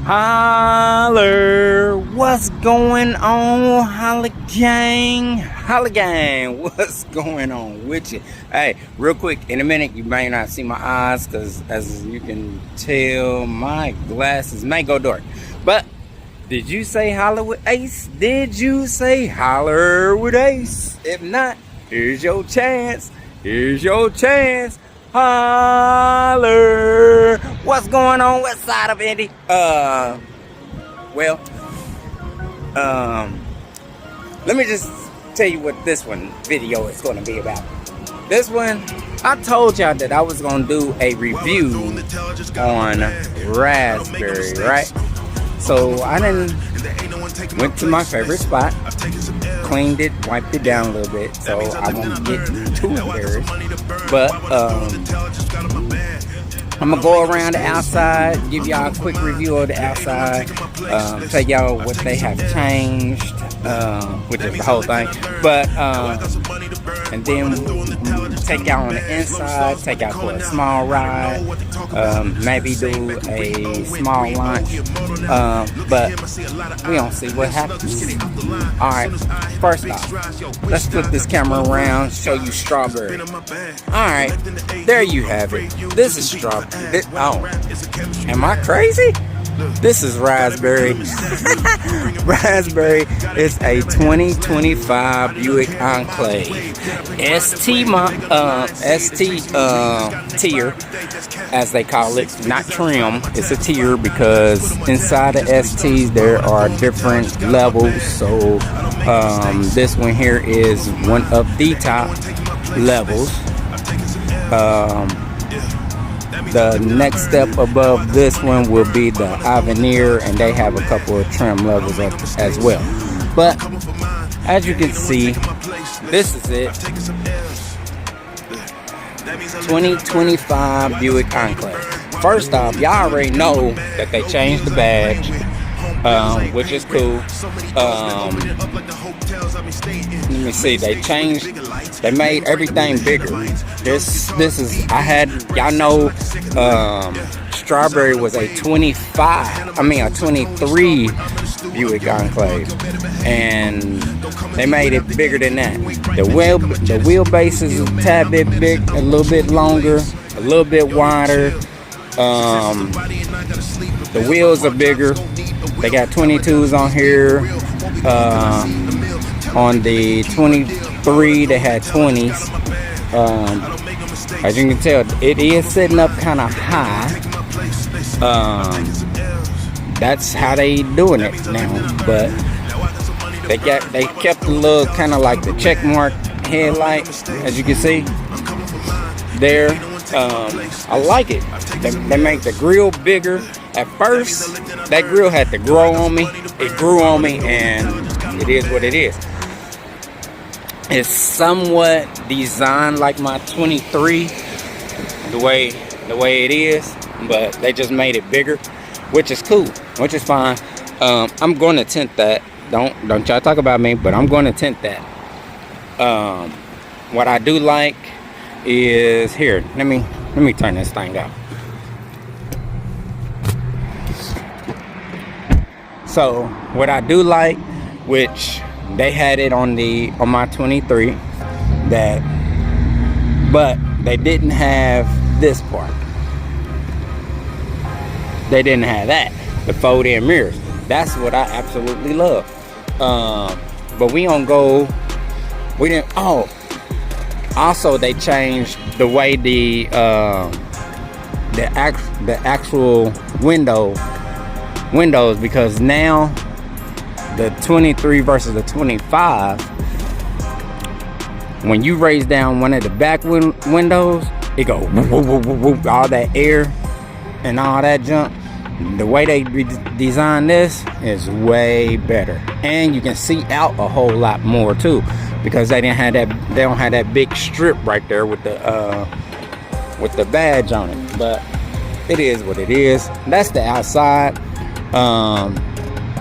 Holler, what's going on, Holler Gang? Holler Gang, what's going on with you? Hey, real quick, in a minute, you may not see my eyes because as you can tell, my glasses may go dark. But did you say holler with Ace? Did you say holler with Ace? If not, here's your chance. Here's your chance. Holler. What's going on? West side of Indy? Let me just tell you what this video is going to be about. This one, I told y'all that I was going to do a review on raspberry, right? So I went to my favorite spot, cleaned it, wiped it down a little bit, so I won't get too embarrassed. But I'm gonna go around the outside, give y'all a quick review of the outside, tell y'all what they have changed, which is the whole thing. But and then take y'all on the inside, take y'all for a small ride, maybe do a small lunch, but we don't see what happens. Alright, first off, let's flip this camera around, show you strawberry. Alright, there you have it. This is strawberry. Oh, am I crazy? This is raspberry. Raspberry is a 2025 Buick Enclave. ST tier, as they call it, not trim. It's a tier because inside the STs there are different levels. So this one here is one of the top levels. The next step above this one will be the Avenir, and they have a couple of trim levels as well. But as you can see, this is it. 2025 Buick Enclave. First off, y'all already know that they changed the badge, which is cool. Let me see, they made everything bigger. This is, y'all know, strawberry was a 23 Buick Enclave, and they made it bigger than that. The wheelbase is a tad bit big, a little bit longer, a little bit wider. The wheels are bigger. They got 22s on here. On the 23, they had 20s. As you can tell, it is sitting up kind of high. That's how they doing it now. But they kept the little kind of like the check mark headlight, as you can see there. I like it. They make the grill bigger. At first, that grill had to grow on me. It grew on me, and it is what it is. It's somewhat designed like my 23, the way it is, but they just made it bigger, which is cool, which is fine. I'm going to tint that. Don't y'all talk about me, but I'm going to tint that. What I do like is here. Let me turn this thing out. So what I do like, which they had it on my 23, but they didn't have this part. They didn't have that, the fold-in mirrors. That's what I absolutely love. But we don't go. We didn't. Oh, also they changed the way the actual windows, because now the 23 versus the 25, when you raise down one of the back windows, it goes whoop, whoop, whoop, whoop, all that air and all that junk. The way they designed this is way better, and you can see out a whole lot more too, because they don't have that big strip right there with the badge on it. But it is what it is. That's the outside.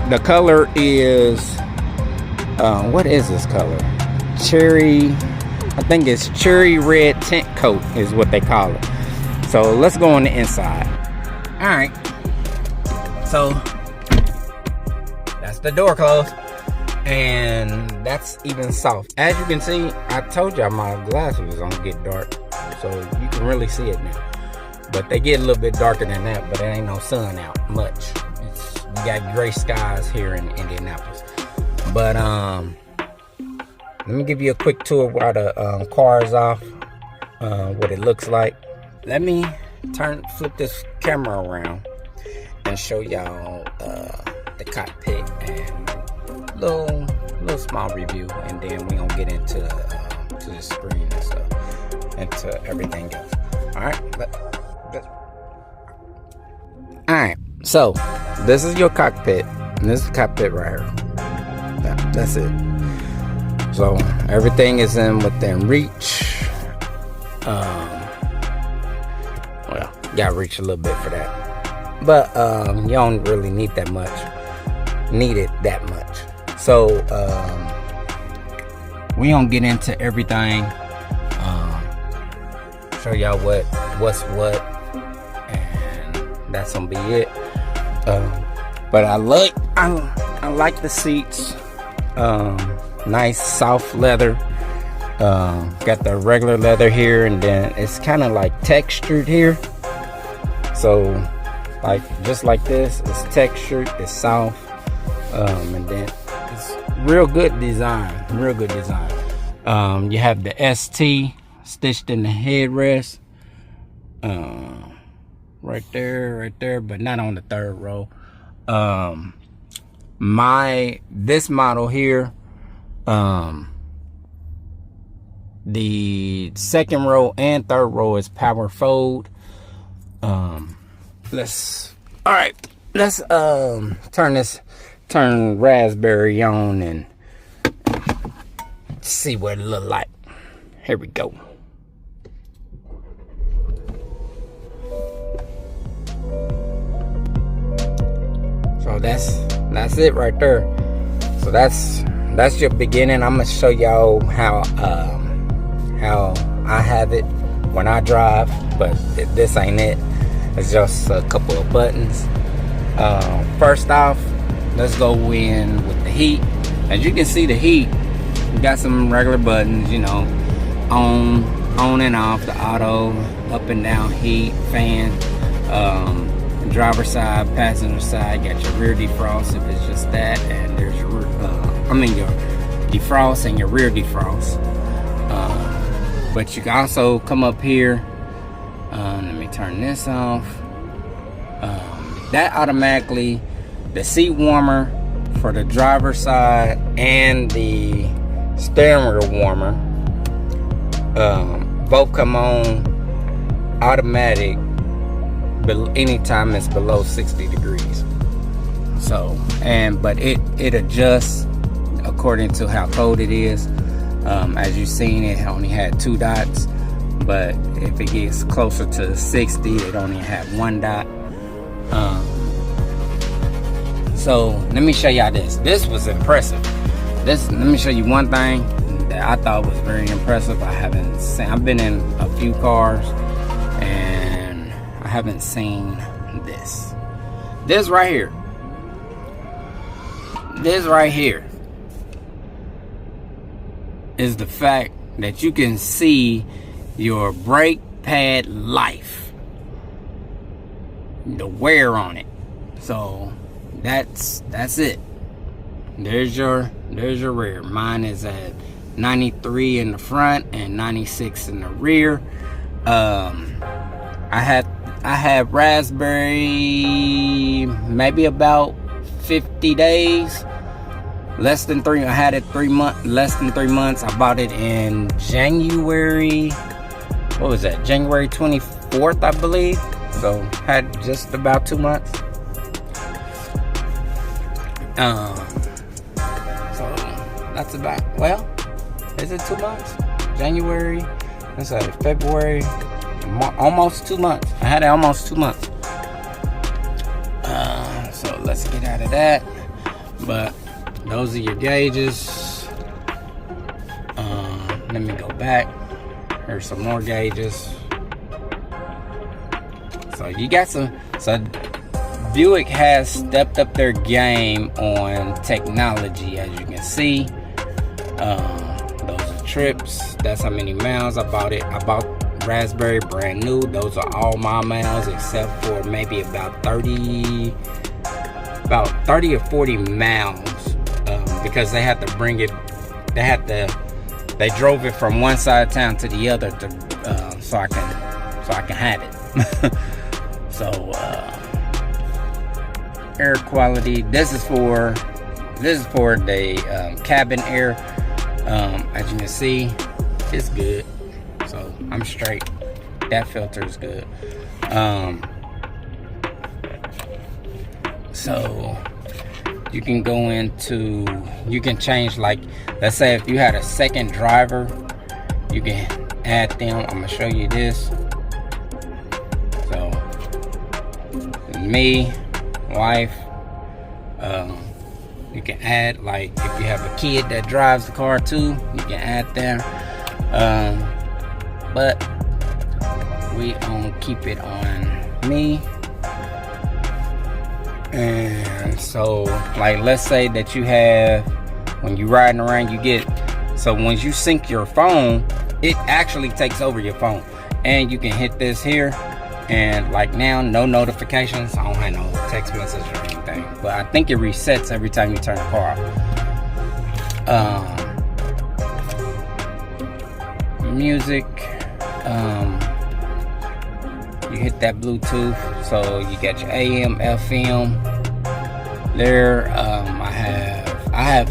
The color is what is this color? Cherry, I think it's cherry red tint coat is what they call it. So let's go on the inside. All right, so That's the door closed. And that's even soft. As you can see, I told y'all my glasses was gonna get dark. So you can really see it now. But they get a little bit darker than that, but there ain't no sun out much. We got gray skies here in Indianapolis. But let me give you a quick tour while the car is off, what it looks like. Let me flip this camera around and show y'all the cockpit and little small review, and then we gonna get into to the screen and stuff, into everything else. All right. So this is your cockpit, and this is the cockpit right here. Yeah, that's it. So everything is within reach. Well, you gotta reach a little bit for that, but you don't really need it that much. So we gonna get into everything. Show y'all what's what, and that's gonna be it. But I like the seats. Nice soft leather. Got the regular leather here, and then it's kind of like textured here. So like just like this, it's textured, it's soft, and then it's real good design. You have the ST stitched in the headrest, right there, but not on the third row. This model here, the second row and third row is power fold. Let's turn Raspberry on and see what it look like. Here we go. So that's it right there. So that's your beginning. I'm gonna show y'all how I have it when I drive, but this ain't it. It's just a couple of buttons. First off, let's go in with the heat. As you can see, the heat, we got some regular buttons, you know, on and off, the auto, up and down heat, fan, driver side, passenger side, got your rear defrost if it's just that, and there's your your defrost and your rear defrost. But you can also come up here. Let me turn this off. That automatically, the seat warmer for the driver's side and the steering wheel warmer, both come on automatic anytime it's below 60 degrees. So, but it adjusts according to how cold it is. As you've seen, it only had 2 dots, but if it gets closer to 60, it only had 1 dot. So let me show y'all this. This was impressive. Let me show you one thing that I thought was very impressive. I've been in a few cars, and I haven't seen this. This right here is the fact that you can see your brake pad life, the wear on it. So that's it. There's your rear. Mine is at 93 in the front and 96 in the rear. I had Raspberry maybe about 50 days. Less than 3. I had it less than 3 months. I bought it in January. What was that? January 24th, I believe. So had just about 2 months. So that's about, well, is it 2 months? January, let's say February, almost 2 months. I had it almost 2 months. So let's get out of that. But those are your gauges. Let me go back. There's some more gauges. So you got some. So Buick has stepped up their game on technology, as you can see. Those are trips. That's how many miles I bought it. I bought Raspberry brand new. Those are all my miles except for maybe about 30 or 40 miles, because they had to bring it. They drove it from one side of town to the other to so I can have it. So air quality. This is for the cabin air. As you can see, it's good. So I'm straight. That filter is good. So you can go into, you can change, like, let's say if you had a second driver, you can add them. I'm gonna show you this. So me, wife, you can add, like, if you have a kid that drives the car too, you can add them. But we gonna keep it on me. And so, like, let's say that you have, when you're riding around, you get, so once you sync your phone, it actually takes over your phone. And you can hit this here, and like now, no notifications. I don't have no text message or anything, but I think it resets every time you turn the car off. Music, you hit that Bluetooth, so you got your AM, FM there. I have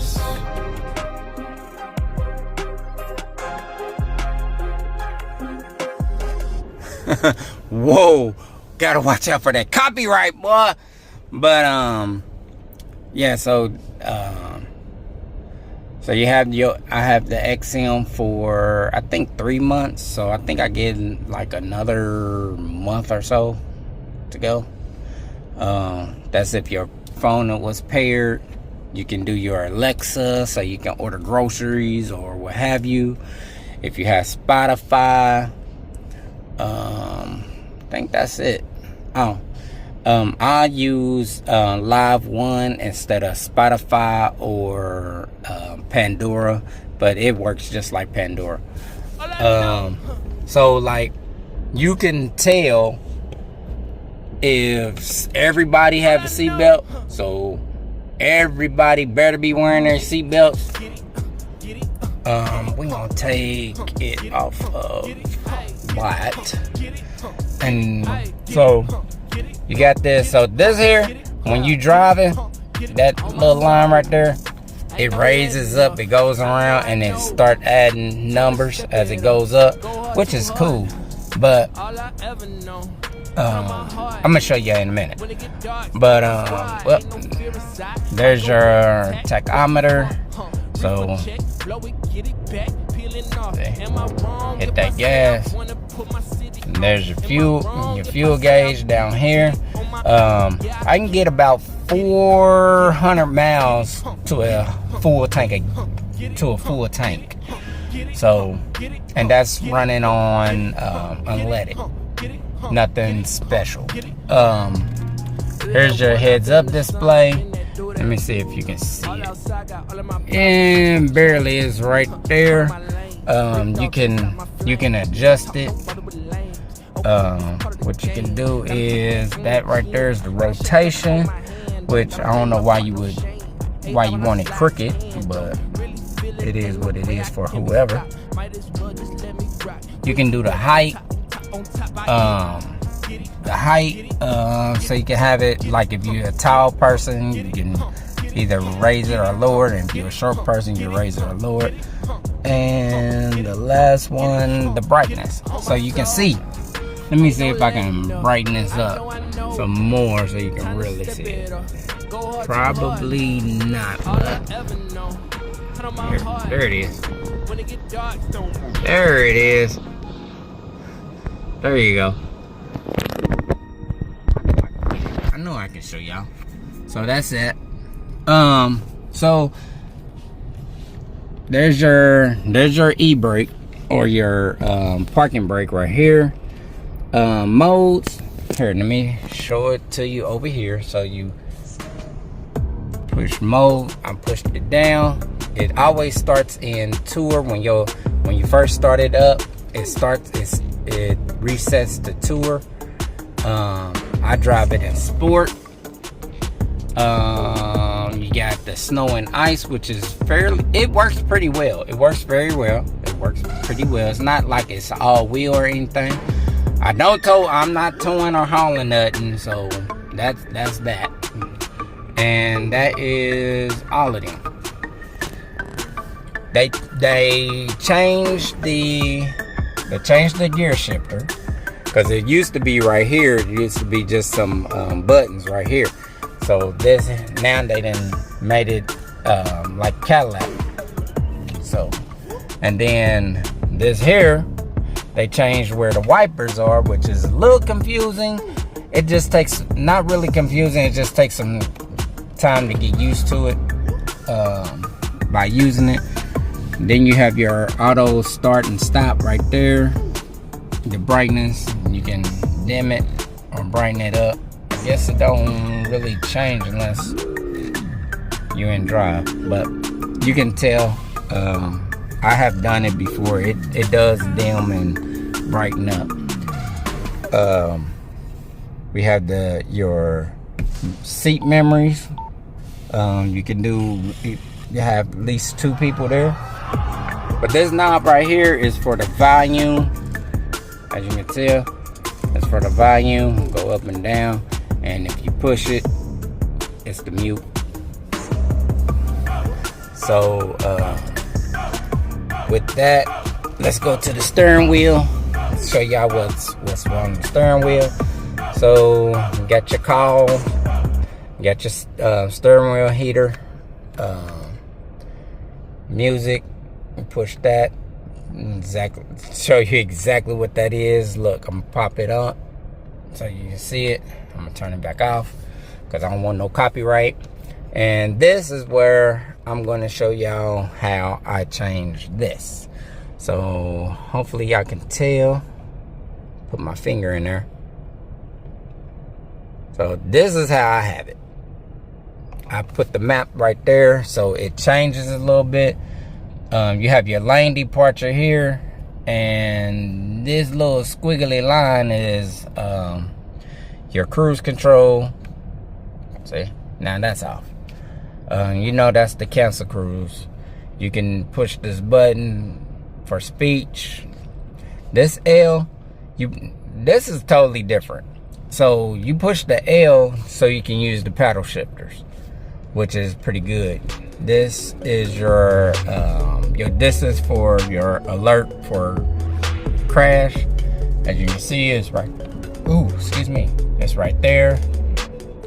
whoa, gotta watch out for that copyright, boy. But yeah, so you have I have the XM for, I think, 3 months. So I think I get like another month or so to go. That's if your phone was paired. You can do your Alexa, so you can order groceries or what have you. If you have Spotify, I think that's it. I use Live One instead of Spotify or Pandora, but it works just like Pandora. So, like, you can tell if everybody have a seatbelt, so everybody better be wearing their seatbelts. We gonna take it off of that, and so you got this. So this here, when you driving, that little line right there, it raises up, it goes around, and it start adding numbers as it goes up, which is cool. But I'm gonna show you in a minute. But well, there's your tachometer. So hit that gas. And there's your fuel gauge down here. I can get about 400 miles to a full tank. So, and that's running on unleaded. Nothing special. Here's your heads up display. Let me see if you can see it. And barely is right there. You can adjust it. What you can do is that right there is the rotation, which I don't know why you want it crooked, but it is what it is for whoever. You can do the height. So you can have it, like, if you're a tall person, you can either raise it or lower it, and if you're a short person, you raise it or lower it. And the last one, the brightness, so you can see. Let me see if I can brighten this up some more so you can really see it. Probably not, but there it is. There it is. There you go. I know I can show y'all. So that's it. So there's your e-brake, or your parking brake right here. Modes. Here, let me show it to you over here. So you push mode. I pushed it down. It always starts in tour when you first start it up. It resets to tour. I drive it in sport. You got the snow and ice, which is it works pretty well. It works very well. It works pretty well. It's not like it's all wheel or anything. I'm not towing or hauling nothing, so that's that. And that is all of them. They changed the gear shifter, because it used to be right here. It used to be just some buttons right here. So this now they done made it like Cadillac. So, and then this here, they changed where the wipers are, which is a little confusing. It just takes, not really confusing, it just takes some time to get used to it by using it. Then you have your auto start and stop right there. The brightness, you can dim it or brighten it up. I guess it don't really change unless you're in drive, but you can tell. I have done it before. It does dim and brighten up. We have your seat memories. You can you have at least 2 people there. But this knob right here is for the volume. As you can tell, it's for the volume. Go up and down. And if you push it, it's the mute. So with that, let's go to the steering wheel. Let's show y'all what's on the steering wheel. So you got your call, you got your steering wheel heater, music. You push that. Exactly, show you exactly what that is. Look, I'm gonna pop it up so you can see it. I'm gonna turn it back off because I don't want no copyright. And this is where I'm gonna show y'all how I changed this. So hopefully y'all can tell. Put my finger in there. So this is how I have it. I put the map right there, so it changes a little bit. You have your lane departure here, and this little squiggly line is your cruise control. See, now that's off. You know that's the cancel cruise. You can push this button for speech. This L, this is totally different. So you push the L so you can use the paddle shifters, which is pretty good. This is your distance for your alert for crash. As you can see, it's right. Ooh, excuse me. It's right there,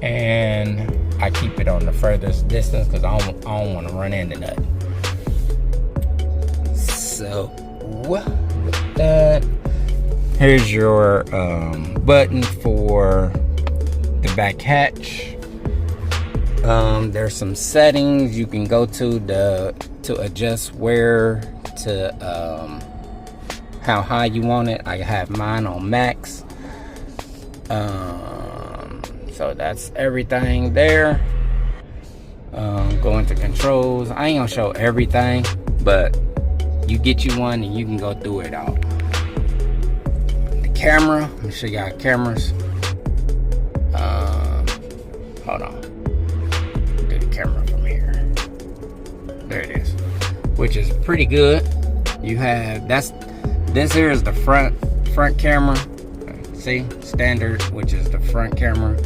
and I keep it on the furthest distance because I don't want to run into nothing. So with that, here's your button for the back hatch. There's some settings you can go to adjust how high you want it. I have mine on max. So that's everything there. Go into controls. I ain't gonna show everything, but you get you one and you can go through it all. The camera, let me show y'all cameras. Hold on. Do the camera from here. There it is. Which is pretty good. You have this here is the front camera. See, standard, which is the front camera.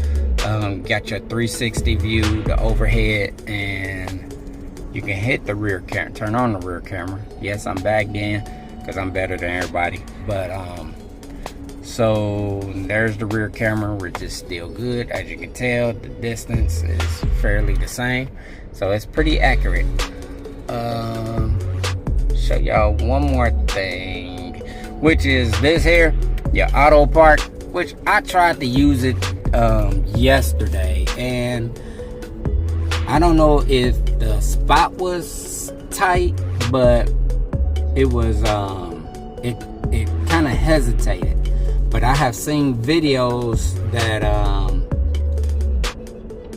Got your 360 view, the overhead, and you can hit the rear camera, turn on the rear camera. Yes, I'm bagged in because I'm better than everybody, but so there's the rear camera, which is still good. As you can tell, the distance is fairly the same, so it's pretty accurate. Show y'all one more thing, which is this here, your auto park, which I tried to use it yesterday, and I don't know if the spot was tight, but it was it kind of hesitated. But but I have seen videos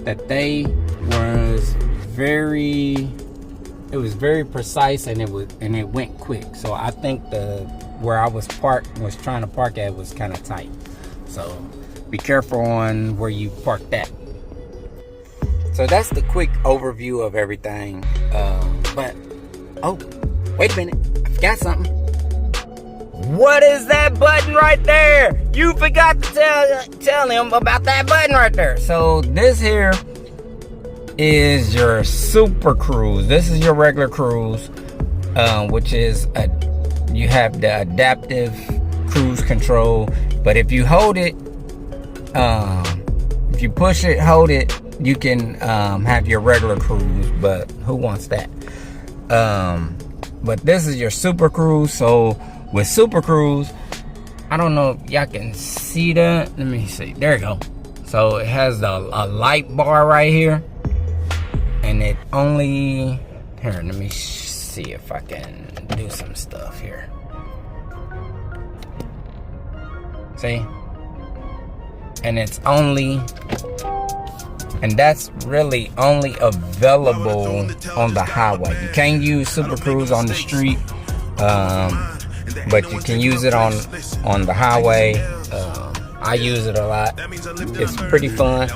that they was very, it was very precise, and it went quick. So I think where I was trying to park at was kind of tight. So be careful on where you park that. So that's the quick overview of everything. But oh, wait a minute, I forgot something. What is that button right there? You forgot to tell him about that button right there. So this here is your Super Cruise. This is your regular cruise, which is you have the adaptive cruise control. But if you hold it, if you push it, hold it, you can have your regular cruise. But who wants that? But this is your Super Cruise. So with Super Cruise, I don't know if y'all can see that. Let me see. There you go. So it has a light bar right here. And it only... Here, let me see if I can do some stuff here. See? And it's only... And that's really only available on the highway. You can't use Super Cruise on the street. But you can use it on the highway. I use it a lot. It's pretty fun.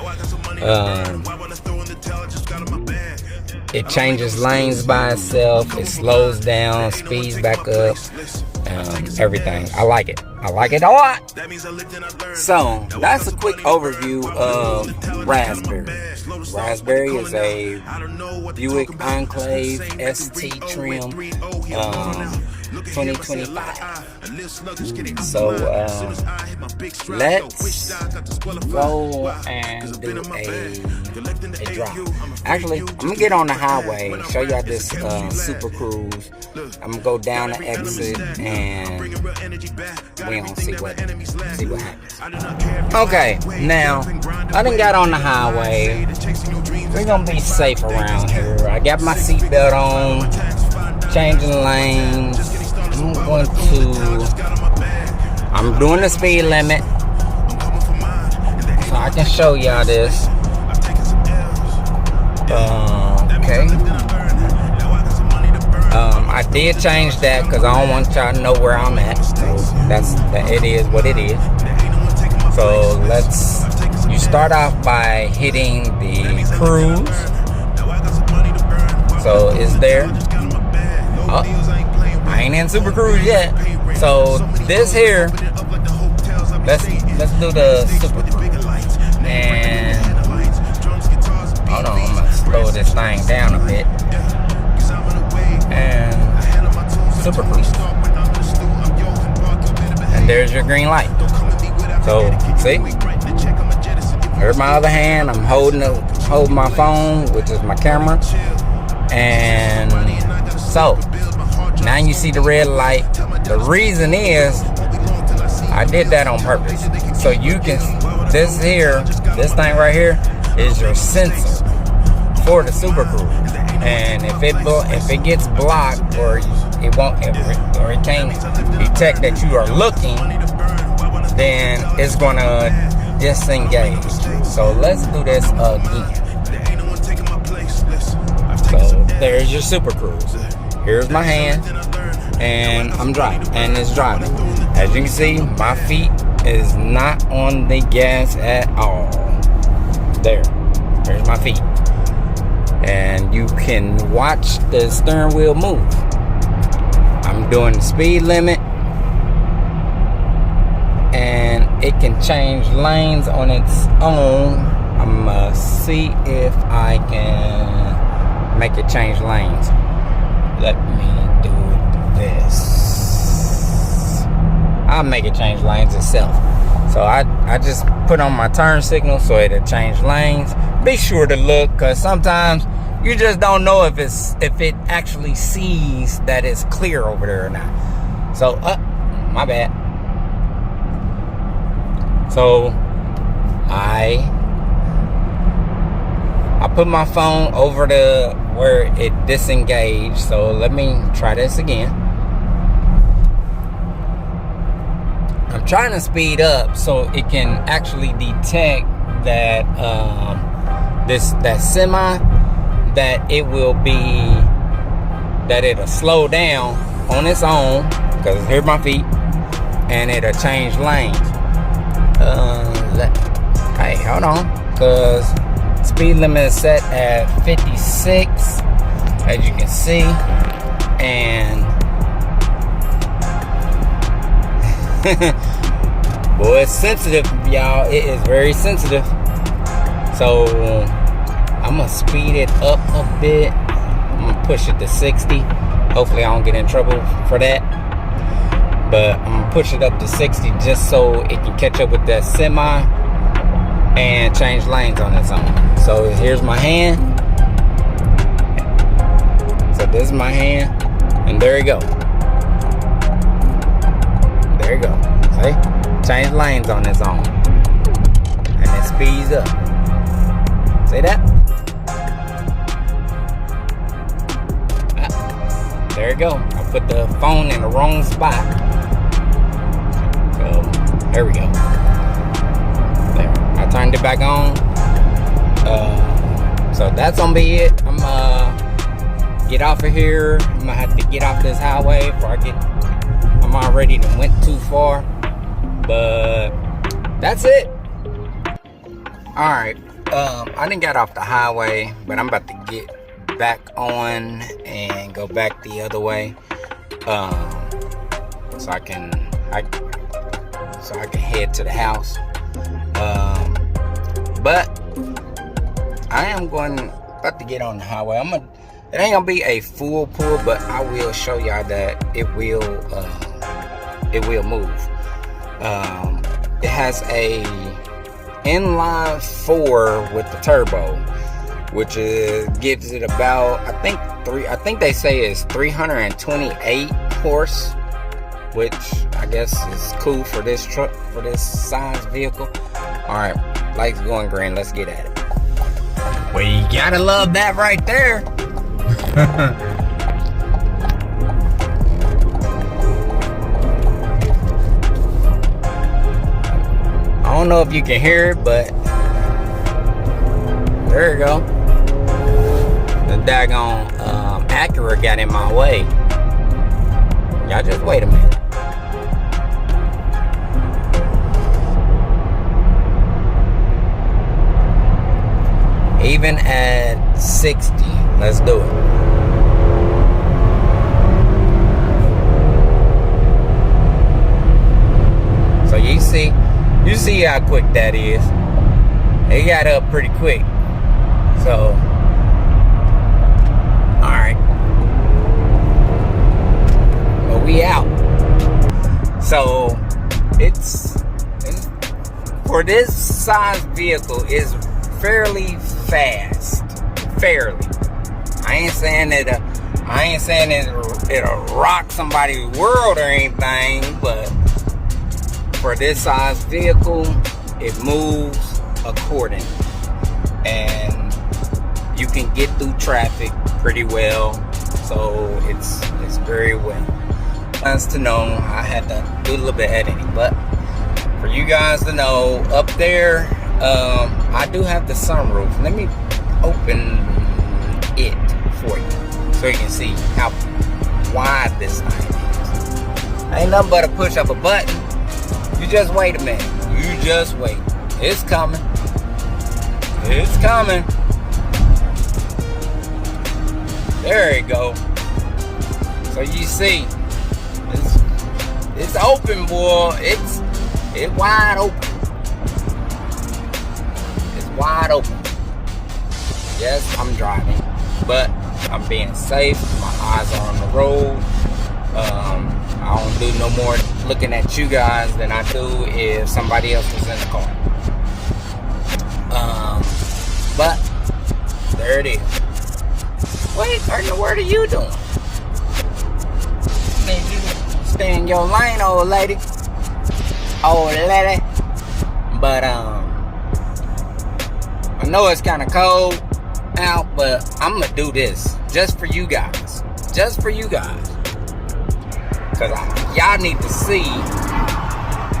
It changes lanes by itself. It slows down, speeds back up, everything. I like it. I like it a lot. So that's a quick overview of Raspberry. Raspberry is a Buick Enclave ST trim, 2025. So let's go and do a drive. Actually, I'm gonna get on the highway and show y'all this Super Cruise. I'm gonna go down the exit and we gonna see what happens. Okay, now I done got on the highway. We're gonna be safe around here. I got my seatbelt on, changing lanes. I'm doing the speed limit, so I can show y'all this. Okay. I did change that because I don't want y'all to know where I'm at. So it is what it is. So you start off by hitting the cruise. So it's there. Oh, I ain't in Super Cruise yet. So this here, let's do the Super Cruise. And hold on, I'm gonna slow this thing down a bit. And Super Cruise. And there's your green light. So see, here's my other hand. I'm holding my phone, which is my camera. And so now you see the red light. The reason is I did that on purpose. So you can, this thing right here is your sensor for the Super Cruise. And if it gets blocked or it can't detect that you are looking, then it's gonna disengage. So let's do this again. So there's your Super Cruise. Here's my hand, and I'm driving, and it's driving. As you can see, my feet is not on the gas at all. There's my feet. And you can watch the steering wheel move. I'm doing the speed limit, and it can change lanes on its own. I'm gonna see if I can make it change lanes. Let me do this. I'll make it change lanes itself. So I just put on my turn signal so it'll change lanes. Be sure to look, because sometimes you just don't know if it actually sees that it's clear over there or not. So my bad. So I put my phone over to where it disengaged. So let me try this again. I'm trying to speed up so it can actually detect that that semi, that it'll slow down on its own, because here's my feet, and it'll change lanes. Hey, hold on, because speed limit is set at 56, as you can see, and boy, it's sensitive, y'all. It is very sensitive. So I'm gonna speed it up a bit. I'm gonna push it to 60. Hopefully I don't get in trouble for that, but I'm gonna push it up to 60 just so it can catch up with that semi and change lanes on its own. So here's my hand. So this is my hand, and there you go. There you go. See? Change lanes on its own, and it speeds up. See that? There you go. I put the phone in the wrong spot. So there we go. There. I turned it back on. So that's gonna be it. I'm get off of here. I'm gonna have to get off this highway before I'm already went too far. But that's it. Alright. I didn't get off the highway, but I'm about to get back on and go back the other way, so I can head to the house. But I am about to get on the highway. It ain't gonna be a full pull, but I will show y'all that it will move. It has a inline 4 with the turbo, which gives it about, I think they say it's 328 horse, which I guess is cool for this truck, for this size vehicle. All right, lights going green. Let's get at it. Well, you gotta love that right there. I don't know if you can hear it, but there you go. The daggone Acura got in my way. Y'all just wait a minute. Even at 60, let's do it. So you see how quick that is. It got up pretty quick. So, alright. Well, we out. So, it's for this size vehicle, is fairly fast. Fairly. I ain't saying it'll rock somebody's world or anything, but for this size vehicle, it moves accordingly, and you can get through traffic pretty well. So it's very well. Nice to know. I had to do a little bit of editing, but for you guys to know, up there, I do have the sunroof. Let me open it for you so you can see how wide this thing is. Ain't nothing but a push of a button. You just wait a minute. You just wait. It's coming. It's coming. There you go. So you see, it's open, boy. It's wide open. It's wide open. Yes, I'm driving, but I'm being safe. My eyes are on the road. I don't do no more looking at you guys than I do if somebody else was in the car. But there it is. Wait, what are you doing? Need you to stay in your lane, old lady. Old lady. But I know it's kind of cold out, but I'm gonna do this just for you guys. Just for you guys. Because y'all need to see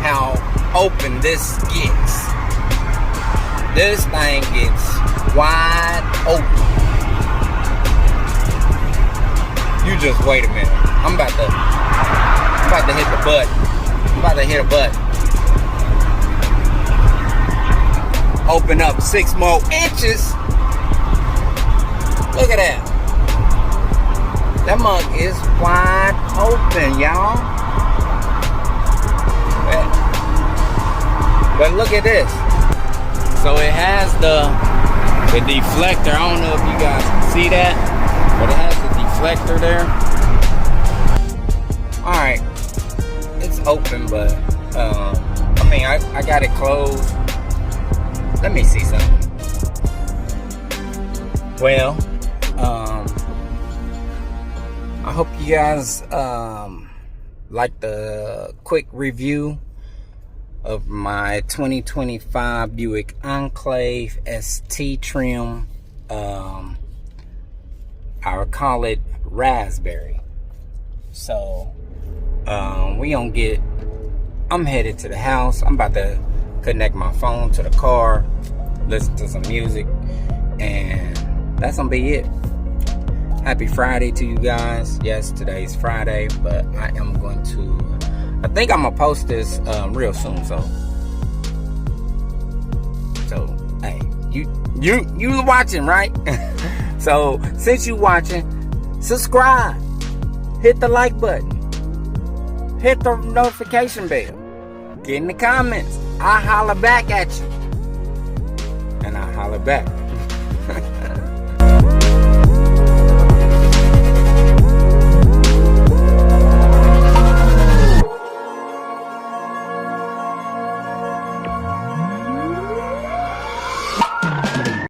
how open this gets. This thing gets wide open. You just wait a minute. I'm about to hit the button. I'm about to hit a button. Open up 6 more inches. Look at that. That mug is wide open, y'all. But look at this. So it has the deflector. I don't know if you guys can see that, but it has the deflector there. Alright. It's open, but I mean I got it closed. Let me see something. Well, I hope you guys like the quick review of my 2025 Buick Enclave ST trim. I'll call it raspberry. So I'm headed to the house. I'm about to connect my phone to the car, listen to some music, and that's gonna be it. Happy Friday to you guys. Yes, today's Friday, but I think I'm gonna post this real soon. So hey, you watching, right? So since you watching, subscribe, hit the like button, hit the notification bell, get in the comments. I holler back at you, and I holler back.